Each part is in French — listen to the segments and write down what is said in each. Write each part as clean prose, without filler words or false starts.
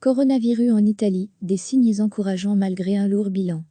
Coronavirus en Italie, des signes encourageants malgré un lourd bilan.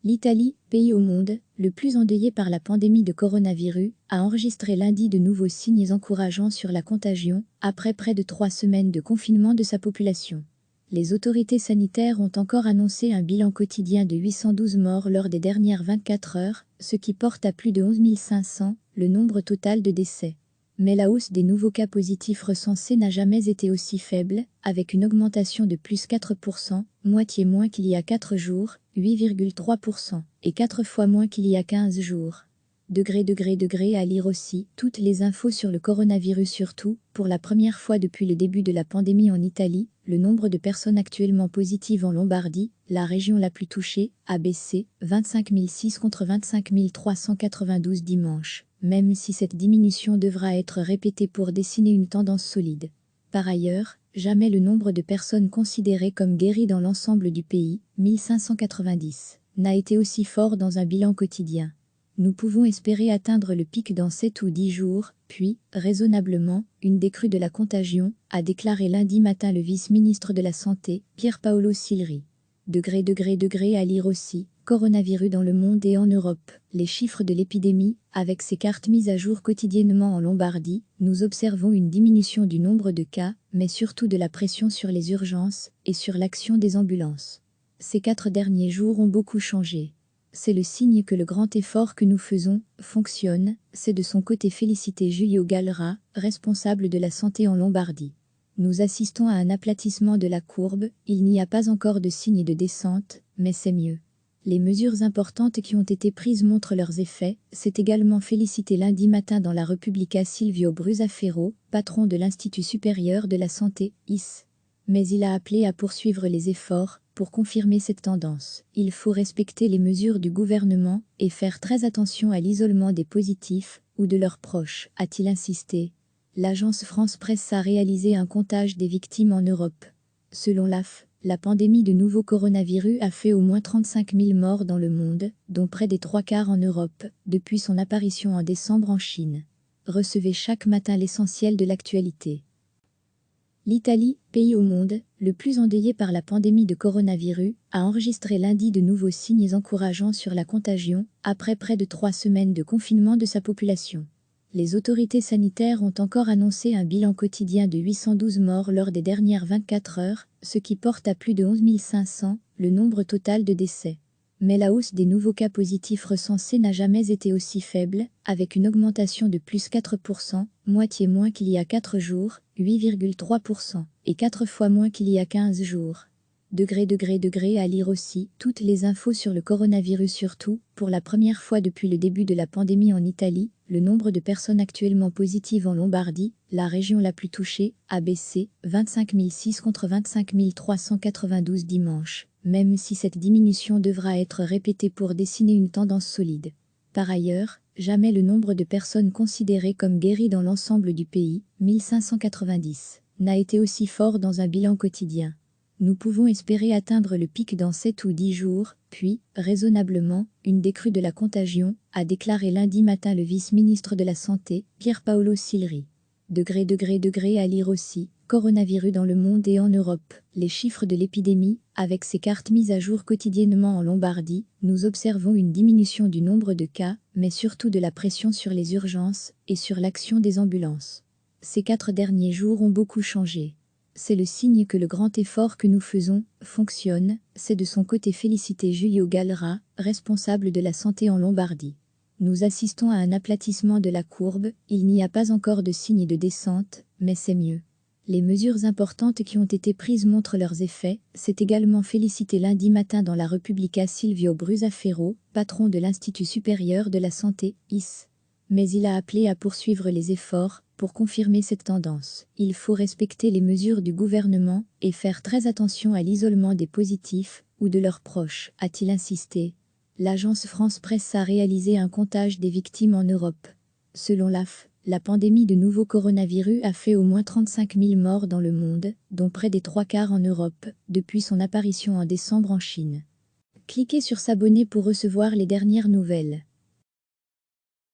L'Italie, pays au monde le plus endeuillé par la pandémie de coronavirus, a enregistré lundi de nouveaux signes encourageants sur la contagion, après près de 3 semaines de confinement de sa population. Les autorités sanitaires ont encore annoncé un bilan quotidien de 812 morts lors des dernières 24 heures, ce qui porte à plus de 11 500 le nombre total de décès. Mais la hausse des nouveaux cas positifs recensés n'a jamais été aussi faible, avec une augmentation de plus 4%, moitié moins qu'il y a 4 jours, 8,3%, et 4 fois moins qu'il y a 15 jours. À lire aussi, toutes les infos sur le coronavirus surtout, pour la première fois depuis le début de la pandémie en Italie, le nombre de personnes actuellement positives en Lombardie, la région la plus touchée, a baissé, 25 006 contre 25 392 dimanche, même si cette diminution devra être répétée pour dessiner une tendance solide. Par ailleurs, jamais le nombre de personnes considérées comme guéries dans l'ensemble du pays, 1590, n'a été aussi fort dans un bilan quotidien. Nous pouvons espérer atteindre le pic dans 7 ou 10 jours, puis, raisonnablement, une décrue de la contagion, a déclaré lundi matin le vice-ministre de la Santé, Pier Paolo Silri. À lire aussi, coronavirus dans le monde et en Europe, les chiffres de l'épidémie, avec ses cartes mises à jour quotidiennement en Lombardie, nous observons une diminution du nombre de cas, mais surtout de la pression sur les urgences et sur l'action des ambulances. Ces 4 derniers jours ont beaucoup changé. C'est le signe que le grand effort que nous faisons fonctionne, c'est de son côté félicité Giulio Galra, responsable de la santé en Lombardie. Nous assistons à un aplatissement de la courbe, il n'y a pas encore de signe de descente, mais c'est mieux. Les mesures importantes qui ont été prises montrent leurs effets, c'est également félicité lundi matin dans la Repubblica Silvio Brusaferro, patron de l'Institut supérieur de la santé, IS. Mais il a appelé à poursuivre les efforts. Pour confirmer cette tendance, il faut respecter les mesures du gouvernement et faire très attention à l'isolement des positifs ou de leurs proches, a-t-il insisté. L'agence France Presse a réalisé un comptage des victimes en Europe. Selon l'AF, la pandémie de nouveau coronavirus a fait au moins 35 000 morts dans le monde, dont près des 3/4 en Europe, depuis son apparition en décembre en Chine. Recevez chaque matin l'essentiel de l'actualité. L'Italie, pays au monde le plus endeuillé par la pandémie de coronavirus, a enregistré lundi de nouveaux signes encourageants sur la contagion, après près de 3 semaines de confinement de sa population. Les autorités sanitaires ont encore annoncé un bilan quotidien de 812 morts lors des dernières 24 heures, ce qui porte à plus de 11 500 le nombre total de décès. Mais la hausse des nouveaux cas positifs recensés n'a jamais été aussi faible, avec une augmentation de plus 4%, moitié moins qu'il y a 4 jours, 8,3%, et 4 fois moins qu'il y a 15 jours. À lire aussi, toutes les infos sur le coronavirus surtout, pour la première fois depuis le début de la pandémie en Italie, le nombre de personnes actuellement positives en Lombardie, la région la plus touchée, a baissé, 25 006 contre 25 392 dimanche, même si cette diminution devra être répétée pour dessiner une tendance solide. Par ailleurs, jamais le nombre de personnes considérées comme guéries dans l'ensemble du pays, 1590, n'a été aussi fort dans un bilan quotidien. Nous pouvons espérer atteindre le pic dans 7 ou 10 jours, puis, raisonnablement, une décrue de la contagion, a déclaré lundi matin le vice-ministre de la Santé, Pier Paolo Silri. À lire aussi, coronavirus dans le monde et en Europe, les chiffres de l'épidémie, avec ses cartes mises à jour quotidiennement en Lombardie, nous observons une diminution du nombre de cas, mais surtout de la pression sur les urgences et sur l'action des ambulances. Ces 4 derniers jours ont beaucoup changé. C'est le signe que le grand effort que nous faisons fonctionne, c'est de son côté félicité Giulio Galra, responsable de la santé en Lombardie. Nous assistons à un aplatissement de la courbe, il n'y a pas encore de signe de descente, mais c'est mieux. Les mesures importantes qui ont été prises montrent leurs effets, c'est également félicité lundi matin dans la Repubblica Silvio Brusaferro, patron de l'Institut supérieur de la santé, IS. Mais il a appelé à poursuivre les efforts. Pour confirmer cette tendance, il faut respecter les mesures du gouvernement et faire très attention à l'isolement des positifs ou de leurs proches, a-t-il insisté. L'agence France Presse a réalisé un comptage des victimes en Europe. Selon l'AF, la pandémie de nouveau coronavirus a fait au moins 35 000 morts dans le monde, dont près des 3/4 en Europe, depuis son apparition en décembre en Chine. Cliquez sur s'abonner pour recevoir les dernières nouvelles.